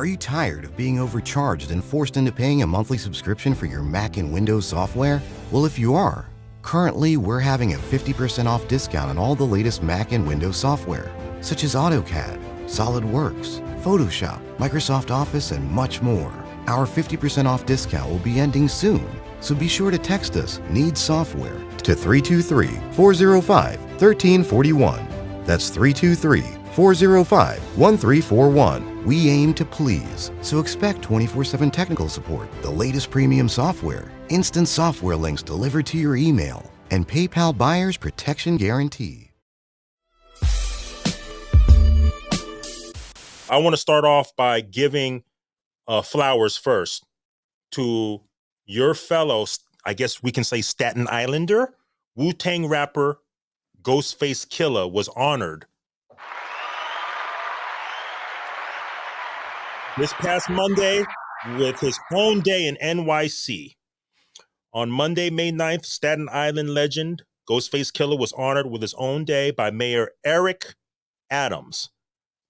Are you tired of being overcharged and forced into paying a monthly subscription for your Mac and Windows software? Well, if you are, currently we're having a 50% off discount on all the latest Mac and Windows software, such as AutoCAD, SolidWorks, Photoshop, Microsoft Office, and much more. Our 50% off discount will be ending soon, so be sure to text us "Need Software" to 323-405-1341. That's 323-405-1341. We aim to please, so expect 24/7 technical support, the latest premium software, instant software links delivered to your email, and PayPal buyer's protection guarantee. I want to start off by giving flowers first to your fellow, I guess we can say Staten Islander, Wu-Tang rapper Ghostface Killah was honored this past Monday with his own day in NYC. On Monday, May 9th, Staten Island legend Ghostface Killah was honored with his own day by Mayor Eric Adams.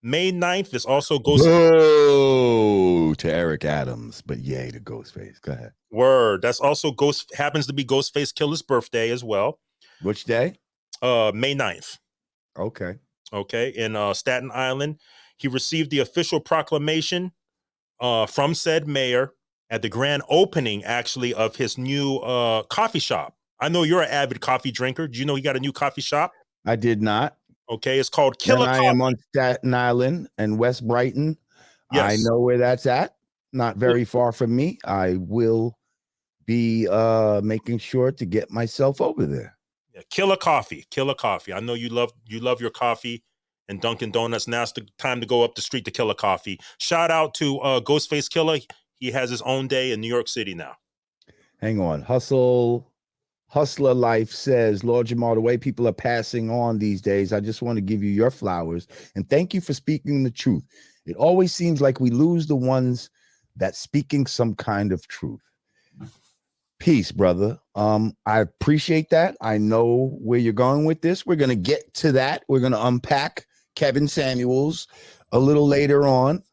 May 9th is also Whoa to Eric Adams, but yay to Ghostface. Go ahead. Word. That's also happens to be Ghostface Killah's birthday as well. Which day? May 9th. Okay. Okay. In Staten Island. He received the official proclamation from said mayor at the grand opening, actually, of his new coffee shop. I know you're an avid coffee drinker. Do you know he got a new coffee shop? I did not. Okay, it's called Killah Coffee. I am on Staten Island and West Brighton. Yes. I know where that's at. Not very far from me. I will be making sure to get myself over there. Yeah, Killah Coffee. Killah Coffee. I know you love your coffee and Dunkin' Donuts. Now it's the time to go up the street to Killah Coffee. Shout out to Ghostface Killah. He has his own day in New York City now. Hang on. Hustler Life says, Lord Jamar, the way people are passing on these days, I just want to give you your flowers and thank you for speaking the truth. It always seems like we lose the ones that speaking some kind of truth. Peace, brother. I appreciate that. I know where you're going with this. We're going to get to that. We're going to unpack Kevin Samuels a little later on.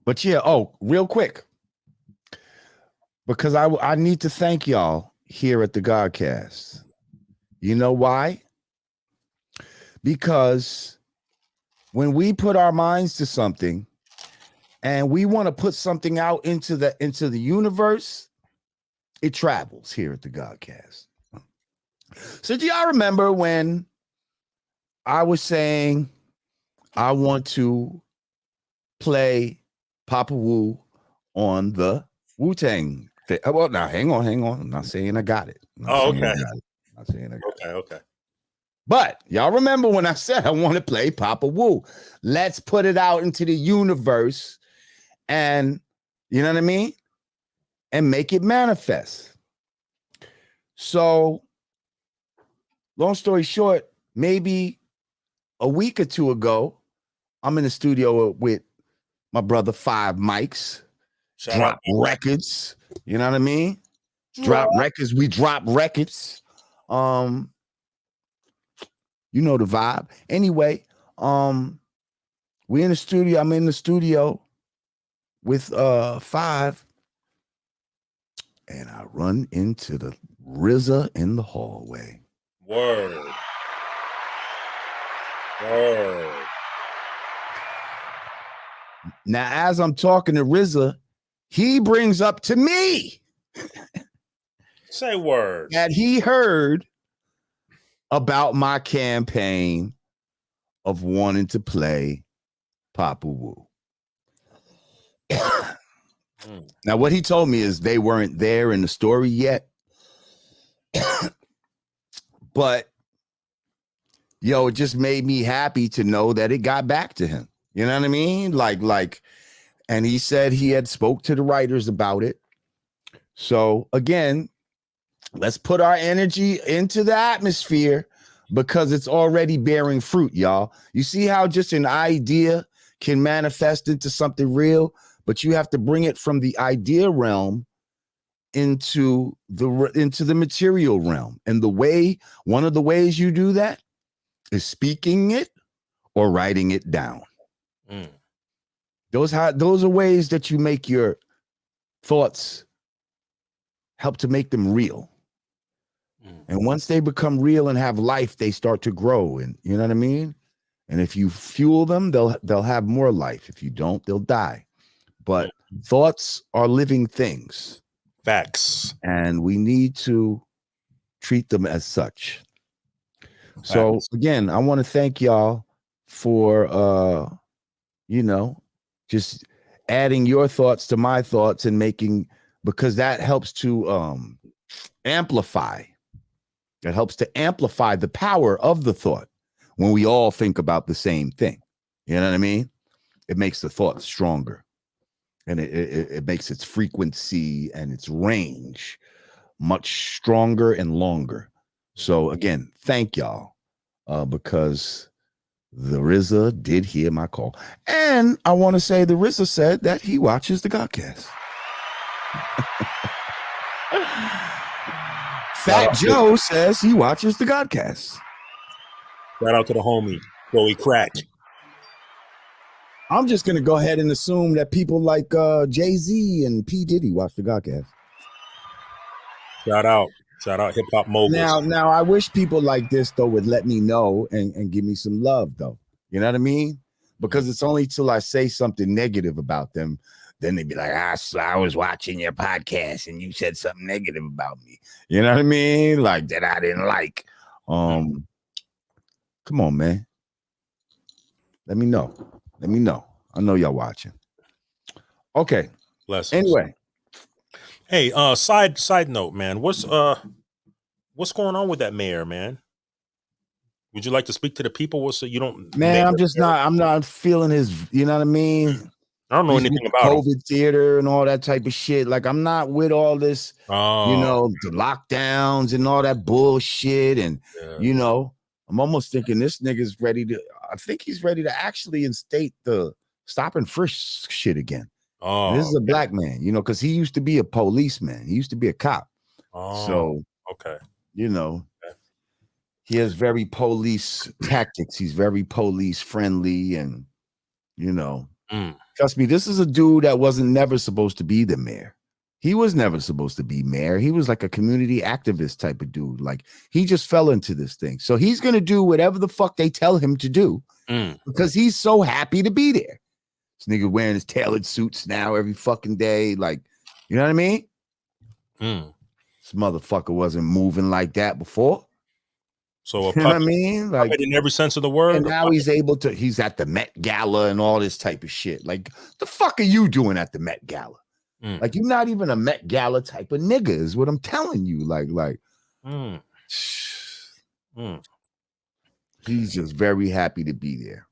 But yeah, real quick. Because I need to thank y'all here at the Godcast. You know why? Because when we put our minds to something and we want to put something out into the universe, it travels here at the Godcast. So do y'all remember when I was saying I want to play Papa Wu on the Wu-Tang? Well, now hang on. I'm not saying I got it. Okay. Not saying I got it. Okay. But y'all remember when I said I want to play Papa Wu? Let's put it out into the universe and, you know what I mean? And make it manifest. So, long story short, maybe a week or two ago, I'm in the studio with my brother Five Mics. Drop records. You know what I mean? Drop records. We drop records. You know the vibe. Anyway, we in the studio. I'm in the studio with Five. And I run into the RZA in the hallway. Word. Now, as I'm talking to RZA, he brings up to me. Say word. That he heard about my campaign of wanting to play Papa Wu. Now, what he told me is they weren't there in the story yet. But, it just made me happy to know that it got back to him. You know what I mean? And he said he had spoke to the writers about it. So again, let's put our energy into the atmosphere because it's already bearing fruit, y'all. You see how just an idea can manifest into something real, but you have to bring it from the idea realm into the material realm. And one of the ways you do that is speaking it or writing it down. Mm. Those are ways that you make your thoughts help to make them real. And once they become real and have life, they start to grow. And you know what I mean? And if you fuel them, they'll have more life. If you don't, they'll die. But thoughts are living things. Facts. And we need to treat them as such. So again, I want to thank y'all for just adding your thoughts to my thoughts and making, because that helps to amplify. It helps to amplify the power of the thought when we all think about the same thing. You know what I mean? It makes the thought stronger, and it makes its frequency and its range much stronger and longer. So again, thank y'all, because the RZA did hear my call. And I want to say the RZA said that he watches the Godcast. Fat Joe says he watches the Godcast. Shout out to the homie, Joey Crack. I'm just going to go ahead and assume that people like Jay-Z and P. Diddy watch the Godcast. Shout out Hip Hop Moguls. Now, I wish people like this, though, would let me know and give me some love, though. You know what I mean? Because it's only till I say something negative about them, then they'd be like, I was watching your podcast and you said something negative about me. You know what I mean? Like that I didn't like. Come on, man. Let me know. I know y'all watching. Okay. Blessings. Anyway. Hey, side note, man. What's going on with that mayor, man? Would you like to speak to the people? Man, I'm not feeling his, you know what I mean? I don't know anything about COVID theater and all that type of shit. Like, I'm not with all this, the lockdowns and all that bullshit. And, I'm almost thinking this nigga's he's ready to actually instate the stop and frisk shit again. Oh, this is a black man, because he used to be a policeman. He used to be a cop. So, he has very police tactics. He's very police friendly and, trust me, this is a dude that wasn't never supposed to be the mayor. He was never supposed to be mayor. He was like a community activist type of dude. Like, he just fell into this thing. So he's going to do whatever the fuck they tell him to do because he's so happy to be there. This nigga wearing his tailored suits now every fucking day. Like, you know what I mean? This motherfucker wasn't moving like that before. So you know what I mean? Like, in every sense of the word. And now he's at the Met Gala and all this type of shit. Like, the fuck are you doing at the Met Gala? Like, you're not even a Met Gala type of nigga, is what I'm telling you. He's just very happy to be there.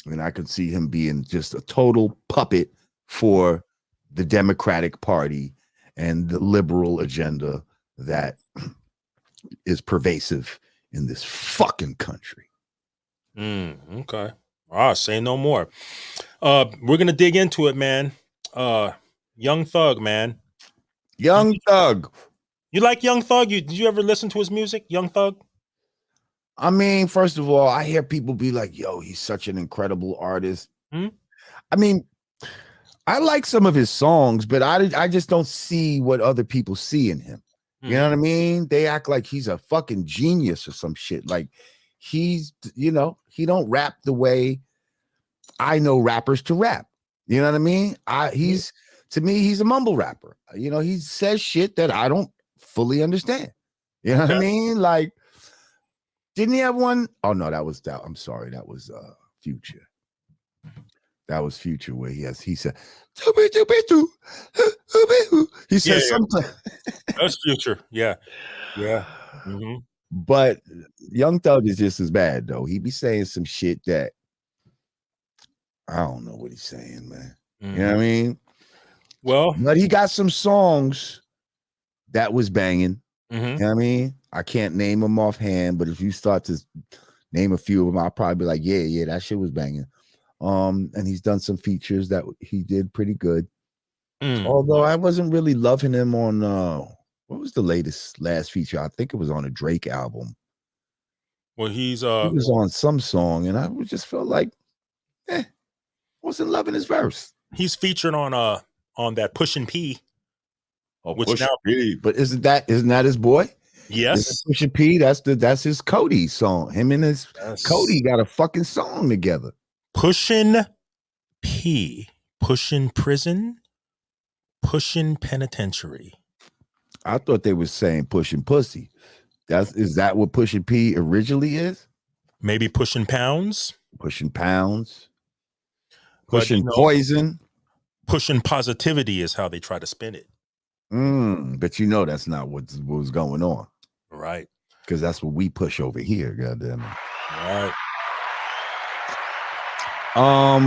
And I could see him being just a total puppet for the Democratic Party and the liberal agenda that is pervasive in this fucking country. Okay. Say no more. We're gonna dig into it, man. Young Thug, man. Young Thug. You like Young Thug? Did you ever listen to his music, Young Thug? I mean, first of all, I hear people be like, yo, he's such an incredible artist. I mean, I like some of his songs, but I just don't see what other people see in him. You know what I mean? They act like he's a fucking genius or some shit. Like, he's, he don't rap the way I know rappers to rap. You know what I mean? To me, he's a mumble rapper. He says shit that I don't fully understand. You know what I mean? Like, didn't he have one? Oh no, I'm sorry, that was Future. That was Future where he said, he says something. That's Future. Yeah. But Young Thug is just as bad though. He be saying some shit that I don't know what he's saying, man. You know what I mean? Well, but he got some songs that was banging. You know what I mean? I can't name them offhand, but if you start to name a few of them, I'll probably be like, yeah, that shit was banging. And he's done some features that he did pretty good. Although I wasn't really loving him on what was the last feature? I think it was on a Drake album. Well, he's He was on some song, and I just felt like, wasn't loving his verse. he's featured on that Pushin' P. Oh, Which Pusha now- P. But isn't that his boy? Yes. Pusha P. That's his Cody song. Him and his Yes. Cody got a fucking song together. Pushin' P. Pushin' Prison. Pushin' Penitentiary. I thought they were saying pushing pussy. Is that what Pusha P originally is? Maybe Pushin' Pounds. Pushing pounds. But, Pushing poison. Pushing positivity is how they try to spin it. But that's not what was going on. Right. Because that's what we push over here, goddamn it. All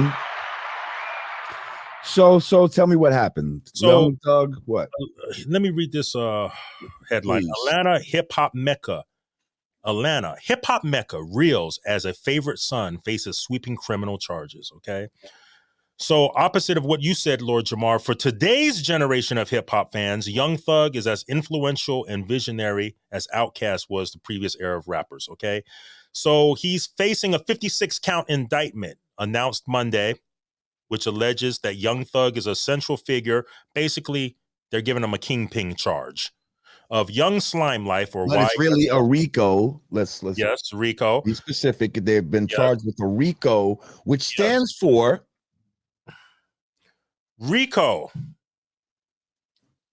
So right. tell me what happened. So- Young Thug, what? Let me read this headline. Please. Atlanta hip hop mecca reels as a favorite son faces sweeping criminal charges. Okay. So opposite of what you said, Lord Jamar, for today's generation of hip hop fans, Young Thug is as influential and visionary as Outkast was the previous era of rappers. Okay. So he's facing a 56 count indictment announced Monday, which alleges that Young Thug is a central figure. Basically, they're giving him a kingpin charge of Young Slime Life, or But it's really a RICO. Let's yes, RICO. be specific. They've been Yes. charged with a RICO, which stands for RICO.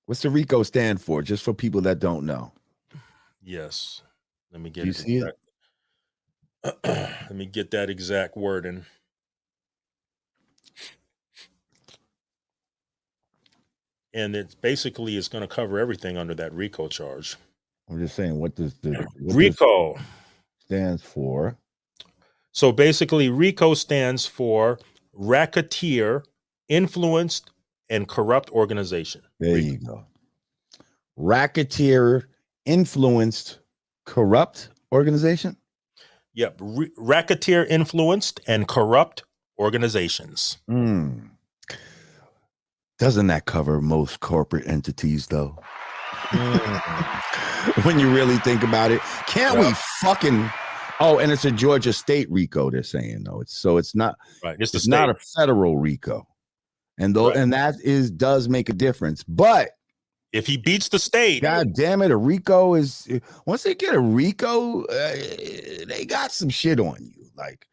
what's the RICO stand for? Just for people that don't know. Yes. Let me get You it. see it? Let me get that exact wording. And it's basically it's going to cover everything under that RICO charge. I'm just saying, what does RICO stands for? So basically, RICO stands for Racketeer, Influenced, and Corrupt Organization. There you go. Racketeer, influenced, corrupt organization. Yep. Racketeer, Influenced, and Corrupt Organizations. Doesn't that cover most corporate entities, though? When you really think about it, can't we fucking? Oh, and it's a Georgia state RICO. They're saying though, it's not Right. It's the it's state. not a federal RICO, and though Right. and that does make a difference. But If he beats the state, God damn it, a RICO is once they get a RICO, they got some shit on you. Like,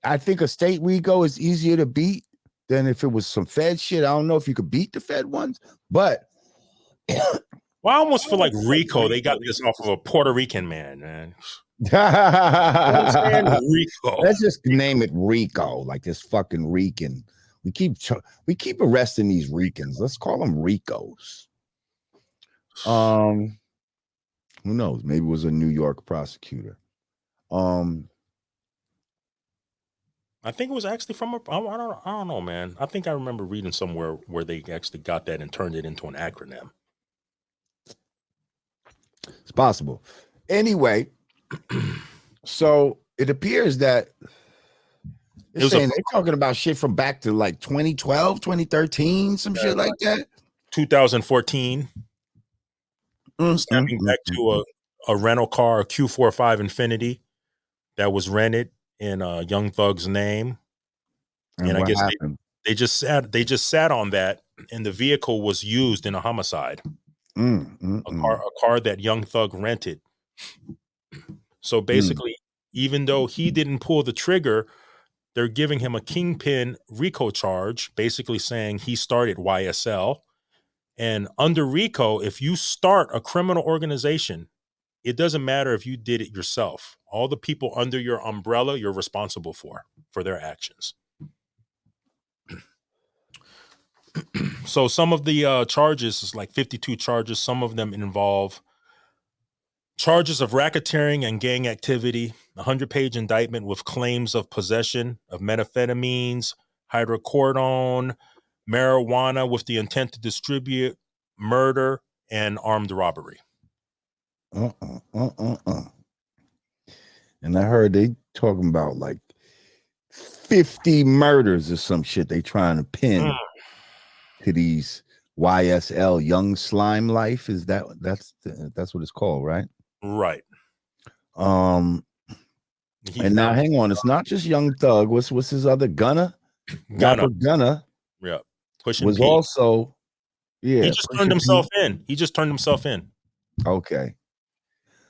I think a state RICO is easier to beat than if it was some Fed shit. I don't know if you could beat the Fed ones, but well, I almost feel like RICO, they got this off of a Puerto Rican man. RICO. Let's just name it Rico, like this fucking Rican. We keep arresting these Ricans. Let's call them Ricos. Who knows? Maybe it was a New York prosecutor. I think it was actually from I don't know, man. I think I remember reading somewhere where they actually got that and turned it into an acronym. It's possible. Anyway, so it appears that they're talking about shit from back to like 2012, 2013, some shit like that. 2014. Snapping back to a rental car, a Q45 Infinity that was rented in Young Thug's name. And I guess they just sat on that, and the vehicle was used in a homicide. A car that Young Thug rented. So basically, even though he didn't pull the trigger, they're giving him a kingpin RICO charge, basically saying he started YSL. And under RICO, if you start a criminal organization, it doesn't matter if you did it yourself. All the people under your umbrella, you're responsible for their actions. So some of the charges is like 52 charges. Some of them involve charges of racketeering and gang activity, a 100-page indictment with claims of possession of methamphetamines, hydrocodone, marijuana with the intent to distribute, murder, and armed robbery. And I heard they talking about like 50 murders or some shit they trying to pin to these YSL, Young Slime Life. Is that's what it's called, right? Right. And He now found hang on, it's not just Young Thug. What's his other Gunna? Gunna. Rapper Gunna Yeah, pushing was P. also He yeah, just turned Pusha himself P. in. He just turned himself in. Okay.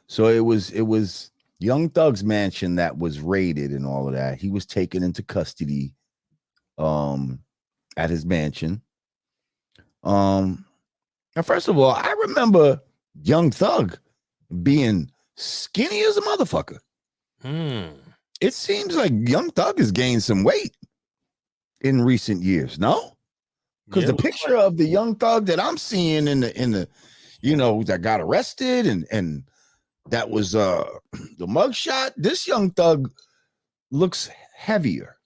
So it was Young Thug's mansion that was raided and all of that. He was taken into custody at his mansion. Now first of all, I remember Young Thug being skinny as a motherfucker. It seems like Young Thug has gained some weight in recent years, no? Because Yeah, the picture of the Young Thug that I'm seeing in the that got arrested and that was the mugshot, this Young Thug looks heavier.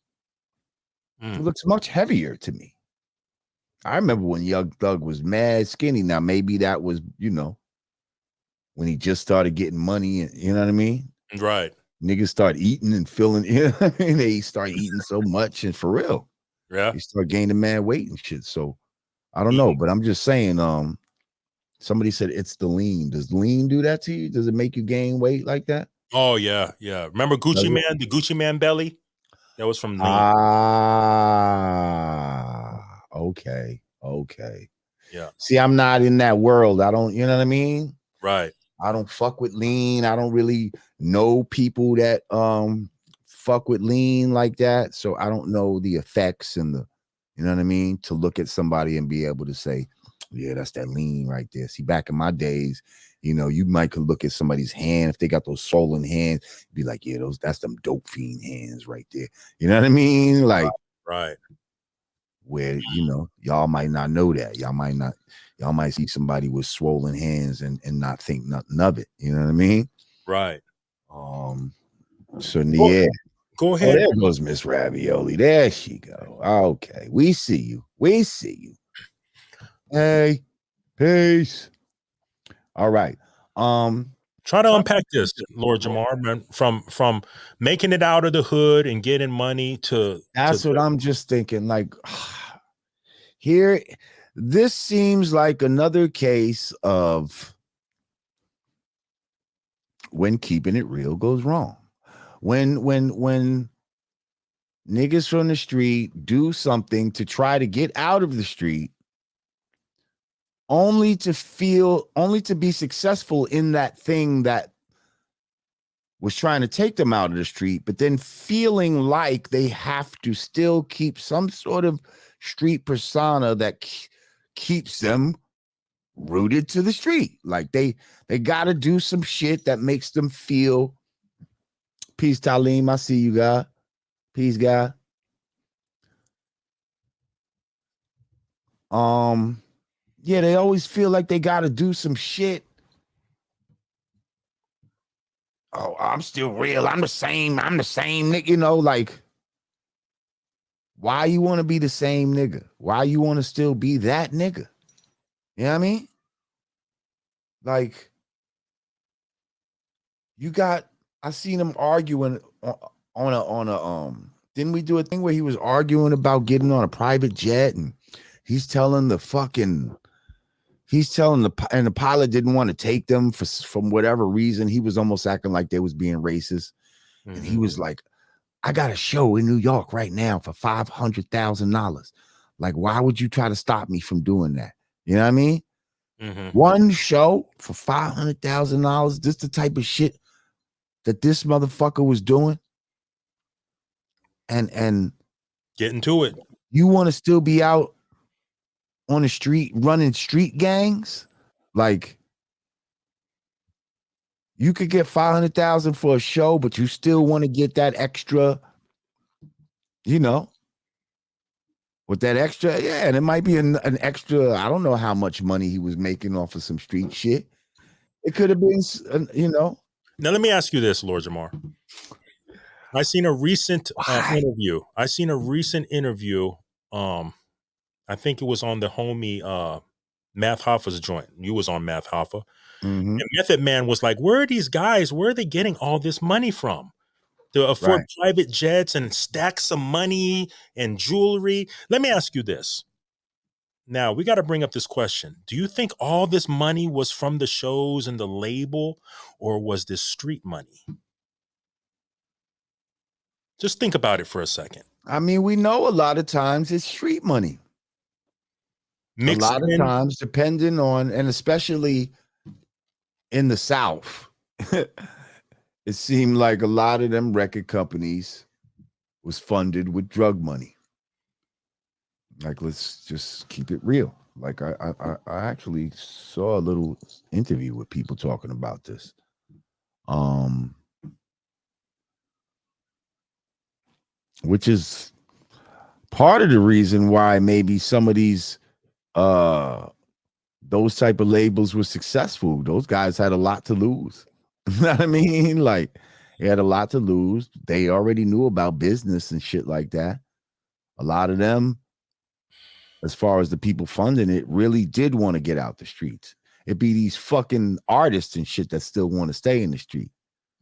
It looks much heavier to me. I remember when Young Thug was mad skinny. Now maybe that was, when he just started getting money, and you know what I mean? right. Niggas start eating and feeling, they start eating so much, and for real, Yeah. they start gaining mad weight and shit. So I don't Eating. know, but I'm just saying, somebody said it's the lean. Does lean do that to you? Does it make you gain weight like that? Oh yeah, yeah. Remember Gucci Man, the Gucci Man belly? That was from lean. Okay. Yeah. See, I'm not in that world. I don't, you know what I mean? Right. I don't fuck with lean. I don't really know people that fuck with lean like that. So I don't know the effects and the, you know what I mean? To look at somebody and be able to say, yeah, that's that lean right there. See, back in my days, you might could look at somebody's hand if they got those swollen hands, be like, yeah, that's them dope fiend hands right there. You know what I mean? Like, right. Where y'all might not know that. Y'all might see somebody with swollen hands and not think nothing of it. You know what I mean? Right. So yeah. Go Oh, ahead. there goes Miss Ravioli. There she go. Okay. We see you. Hey, peace. All right. Try to unpack this, Lord Jamar, man, from making it out of the hood and getting money to That's what I'm just thinking. Like, here, this seems like another case of when keeping it real goes wrong. When niggas from the street do something to try to get out of the street, only to be successful in that thing that was trying to take them out of the street, but then feeling like they have to still keep some sort of street persona that keeps them rooted to the street. Like they got to do some shit that makes them feel. Peace, Talim. I see you, guy. Peace, guy. Yeah, they always feel like they got to do some shit. Oh, I'm still real. I'm the same nigga. Like, why you want to be the same nigga? Why you want to still be that nigga? You know what I mean? Like, I seen him arguing on a didn't we do a thing where he was arguing about getting on a private jet and he's telling the pilot didn't want to take them from whatever reason. He was almost acting like they was being racist. Mm-hmm. And he was like, I got a show in New York right now for $500,000. Like, why would you try to stop me from doing that? You know what I mean? Mm-hmm. One show for $500,000. This the type of shit that this motherfucker was doing. And getting to it. You want to still be out on the street running street gangs? Like, you could get $500,000 for a show, but you still want to get that extra, with that extra. Yeah, and it might be an extra. I don't know how much money he was making off of some street shit. It could have been, Now, let me ask you this, Lord Jamar. I seen a recent interview. I think it was on the homie Math Hoffa's joint. You was on Math Hoffa. Mm-hmm. And Method Man was like, where are these guys? Where are they getting all this money from? To afford private jets and stack some money and jewelry. Let me ask you this. Now, we got to bring up this question. Do you think all this money was from the shows and the label, or was this street money? Just think about it for a second. I mean, we know a lot of times it's street money. Mixed a lot of in, times, depending on, and especially in the South, it seemed like a lot of them record companies was funded with drug money. Like, let's just keep it real. Like, I actually saw a little interview with people talking about this. Which is part of the reason why maybe some of these those type of labels were successful. Those guys had a lot to lose. You know what I mean? Like, they had a lot to lose. They already knew about business and shit like that. A lot of them, as far as the people funding it, really did want to get out the streets. It'd be these fucking artists and shit that still want to stay in the street.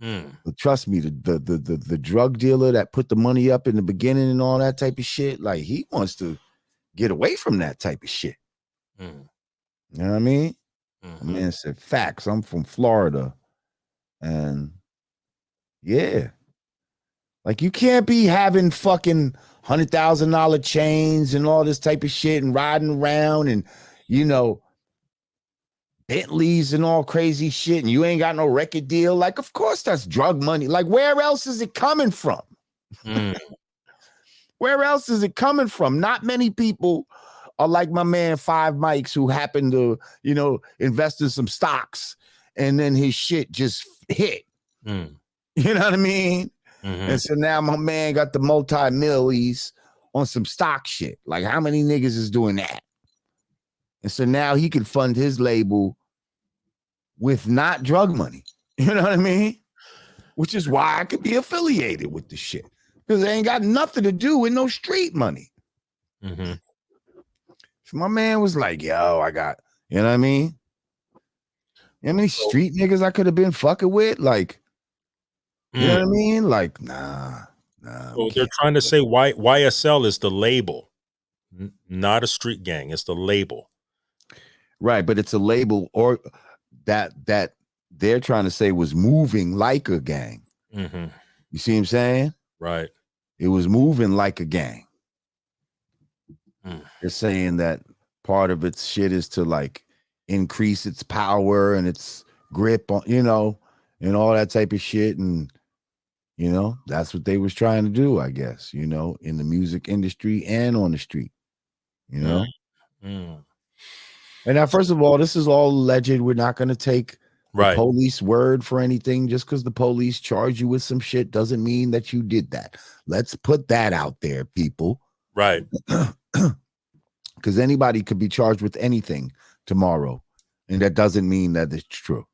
But trust me, the drug dealer that put the money up in the beginning and all that type of shit, like, he wants to get away from that type of shit. You know what I mean? I mean, I said facts. I'm from Florida, and yeah, like, you can't be having fucking $100,000 chains and all this type of shit and riding around and, you know, Bentleys and all crazy shit, and you ain't got no record deal. Like, of course that's drug money. Like, where else is it coming from? Where else is it coming from? Not many people are like my man Five Mikes, who happened to, you know, invest in some stocks and then his shit just hit. You know what I mean? And so now my man got the multi-millies on some stock shit. Like, how many niggas is doing that? And so now he can fund his label with not drug money. You know what I mean? Which is why I could be affiliated with the shit. Because they ain't got nothing to do with no street money. If my man was like, yo, I got, you know what I mean? You know how many street niggas I could have been fucking with? Like, you know what I mean? Like, nah. So they're trying to say YSL is the label, not a street gang. It's the label. Right, but it's a label or that they're trying to say was moving like a gang. You see what I'm saying? Right. It was moving like a gang. They're saying that part of its shit is to, like, increase its power and its grip on, you know, and all that type of shit. And, you know, that's what they was trying to do, I guess, you know, in the music industry and on the street, you know? And now, first of all, this is all alleged. We're not going to take the police word for anything. Just because the police charge you with some shit doesn't mean that you did that. Let's put that out there, people. Right. Because anybody could be charged with anything tomorrow, and that doesn't mean that it's true.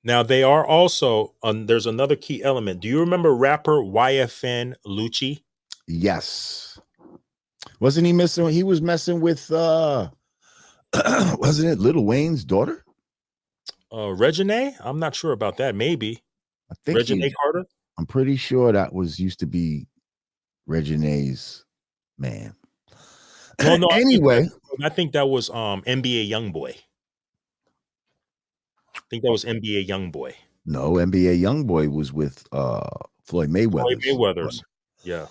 Now, they are also, there's another key element. Do you remember rapper YFN Lucci? Yes. Wasn't he messing? He was messing with, wasn't it Lil Wayne's daughter? Regine? I'm not sure about that. Maybe. I think Regine Carter? I'm pretty sure that used to be Regine's man. No, anyway, I think that was NBA Youngboy. I think that was NBA Youngboy. No, NBA Youngboy was with Floyd Mayweather. Floyd Mayweather's. Yeah.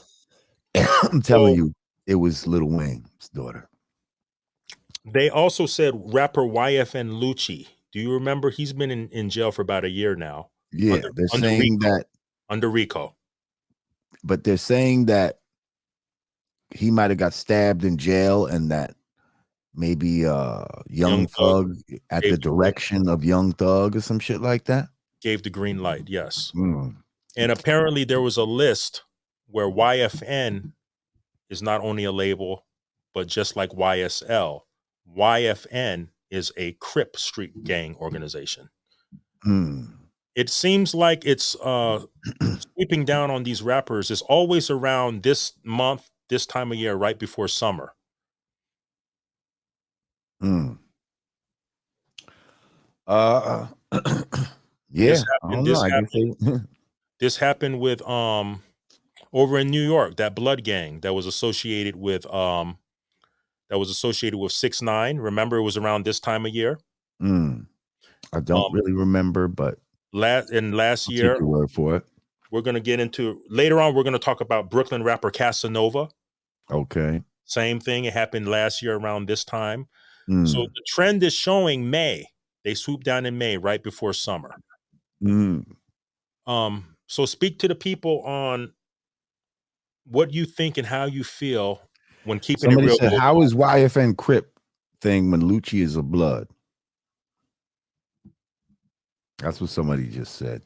I'm telling you, it was Lil Wayne's daughter. They also said rapper YFN Lucci. Do you remember? He's been in jail for about a year now. Yeah, they're saying that under RICO. But they're saying that he might have got stabbed in jail, and that maybe Young Thug at the direction of Young Thug or some shit like that gave the green light. Yes. And apparently there was a list where YFN is not only a label, but just like YSL, YFN is a Crip street gang organization. It seems like it's sweeping down on these rappers. It's always around this month, this time of year, right before summer. Yeah, this happened with over in New York, that blood gang that was associated with that was associated with 6ix9ine. Remember, it was around this time of year. I don't really remember, but last I'll year, take your word for it. we're going to get into later on. We're going to talk about Brooklyn rapper Casanova. Okay. Same thing. It happened last year around this time. Mm. So the trend is showing May. They swoop down in May, right before summer. Mm. So speak to the people on what you think and how you feel when keeping Somebody it real. said, how is YFN Crip thing when Lucci is a blood? That's what somebody just said.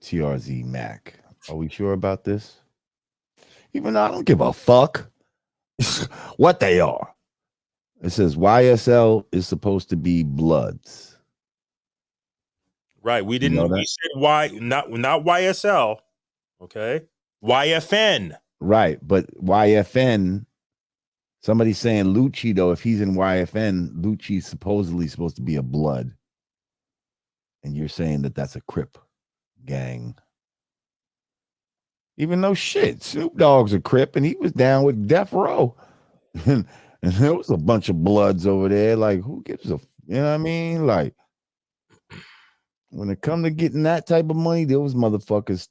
TRZ Mac. Are we sure about this? Even though I don't give a fuck what they are. It says YSL is supposed to be Bloods. Right. We didn't. We said Y, not YSL. Okay. YFN. Right, but YFN. Somebody's saying Lucci though. If he's in YFN, Lucci's supposedly supposed to be a Blood, and you're saying that that's a Crip gang. Even though shit, Snoop Dogg's a Crip, and he was down with Death Row, and there was a bunch of Bloods over there. Like, who gives a, you know what I mean? Like, when it come to getting that type of money, those motherfuckers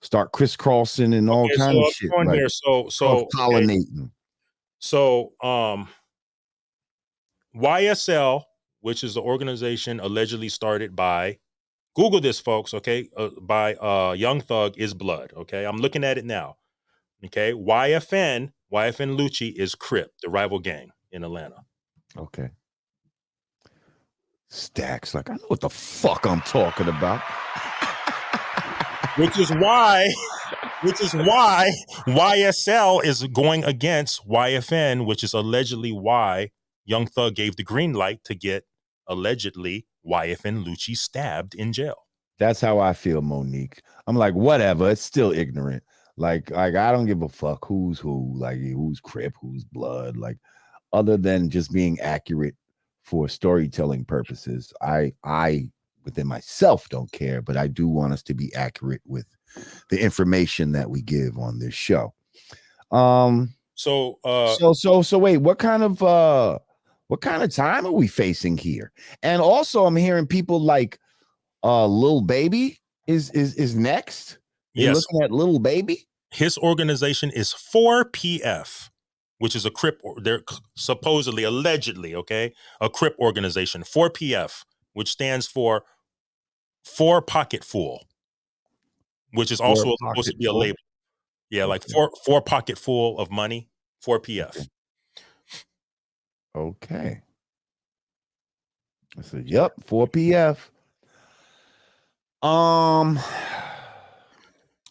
start crisscrossing and all kind of shit. Like, here. So pollinating. So YSL, which is the organization allegedly started by, Google this, folks, okay, by Young Thug, is Blood. Okay, I'm looking at it now. Okay, YFN Lucci is Crip, the rival gang in Atlanta. Okay. Stacks, like, I know what the fuck I'm talking about. Which is why YSL is going against YFN, which is allegedly why Young Thug gave the green light to get allegedly YFN Lucci stabbed in jail. That's how I feel, Monique. I'm like, whatever. It's still ignorant. Like I don't give a fuck who's who, like who's Crip, who's Blood, like other than just being accurate for storytelling purposes. I within myself don't care, but I do want us to be accurate with the information that we give on this show. So wait, what kind of time are we facing here? And also I'm hearing people like Lil Baby is next. You're looking at Lil Baby. His organization is 4PF, which is a Crip. They're supposedly, allegedly, okay, a Crip organization. 4PF, which stands for Four Pocket Fool, which is also supposed to be a label. Yeah, okay. Like four pocket full of money. 4PF. Okay. I said, yep, 4PF.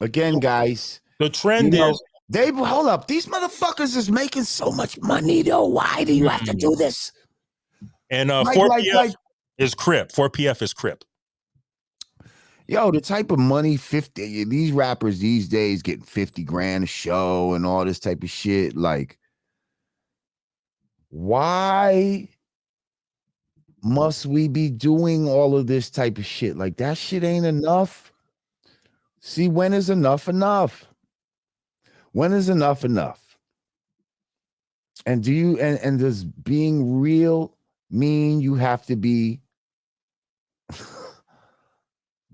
Again, guys, the trend is they hold up. These motherfuckers is making so much money though. Why do you have to do this? And 4PF is Crip. 4PF is Crip. Yo, the type of money 50 these rappers these days getting 50 grand a show and all this type of shit. Like, why must we be doing all of this type of shit? Like, that shit ain't enough. See, when is enough enough? When is enough enough? And do you and does being real mean you have to be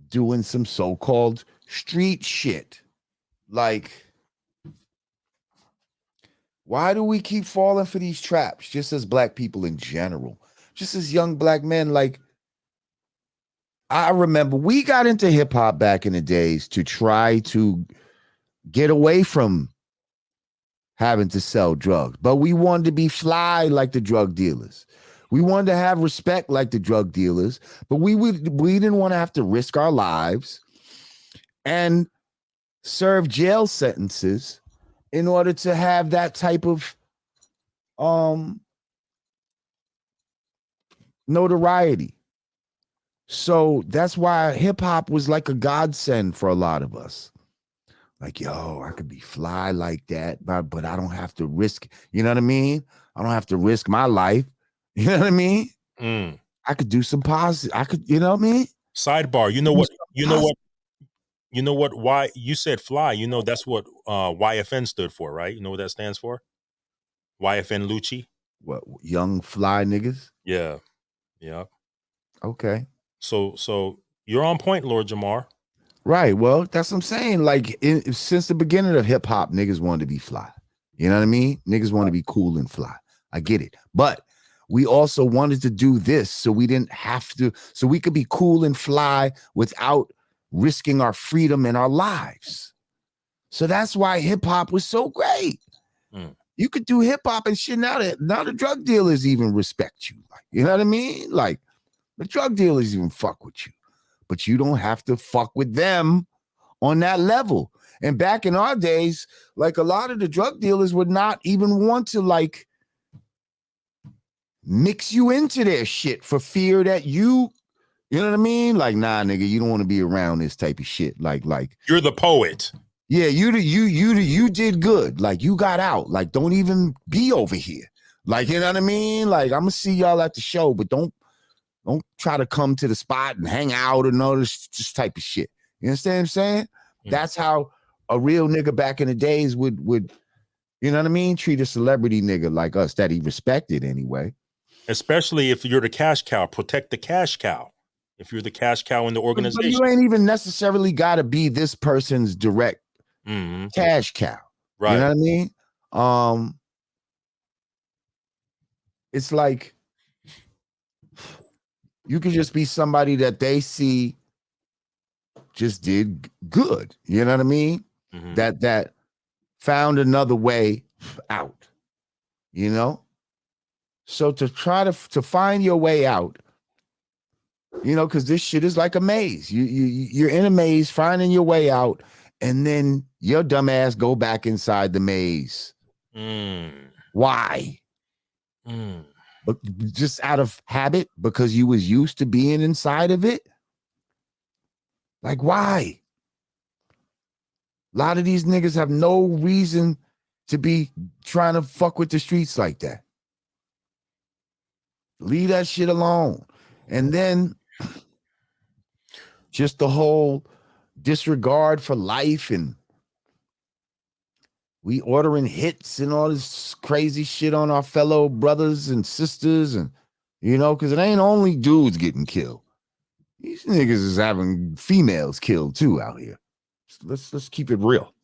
doing some so-called street shit? Like, why do we keep falling for these traps? Just as black people in general, just as young black men. Like, I remember we got into hip-hop back in the days to try to get away from having to sell drugs, but we wanted to be fly like the drug dealers. We wanted to have respect like the drug dealers, but we didn't want to have to risk our lives and serve jail sentences in order to have that type of notoriety. So that's why hip hop was like a godsend for a lot of us. Like, yo, I could be fly like that, but I don't have to risk, you know what I mean? I don't have to risk my life. You know what I mean? I could do some positive. I could, you know what I mean? Sidebar, why you said fly, that's what YFN stood for, right? You know what that stands for? YFN Lucci. What, young fly niggas? Yeah. Yeah. Okay. So you're on point, Lord Jamar. Right. Well, that's what I'm saying. Like since the beginning of hip hop, niggas wanted to be fly. You know what I mean? Niggas want to be cool and fly. I get it. But we also wanted to do this so we didn't have to, so we could be cool and fly without risking our freedom and our lives. So that's why hip hop was so great. You could do hip hop and shit. Now the drug dealers even respect you. Like, you know what I mean? Like the drug dealers even fuck with you, but you don't have to fuck with them on that level. And back in our days, like a lot of the drug dealers would not even want to like mix you into their shit for fear that you know what I mean? Like, nah, nigga, you don't want to be around this type of shit. Like you're the poet. Yeah, you did good. Like you got out. Like don't even be over here. Like, you know what I mean? Like I'm gonna see y'all at the show, but don't try to come to the spot and hang out and all this type of shit. You understand what I'm saying? That's how a real nigga back in the days would you know what I mean? Treat a celebrity nigga like us that he respected anyway. Especially if you're the cash cow, protect the cash cow. If you're the cash cow in the organization. But you ain't even necessarily got to be this person's direct cash cow. Right. You know what I mean? It's like you could just be somebody that they see just did good. You know what I mean? That found another way out. You know? So to try to find your way out, you know, because this shit is like a maze. You're in a maze, finding your way out, and then your dumb ass go back inside the maze. Why? But just out of habit, because you was used to being inside of it. Like, why? A lot of these niggas have no reason to be trying to fuck with the streets like that. Leave that shit alone. And then just the whole disregard for life, and we ordering hits and all this crazy shit on our fellow brothers and sisters, and you know, because it ain't only dudes getting killed. These niggas is having females killed too out here. Let's keep it real.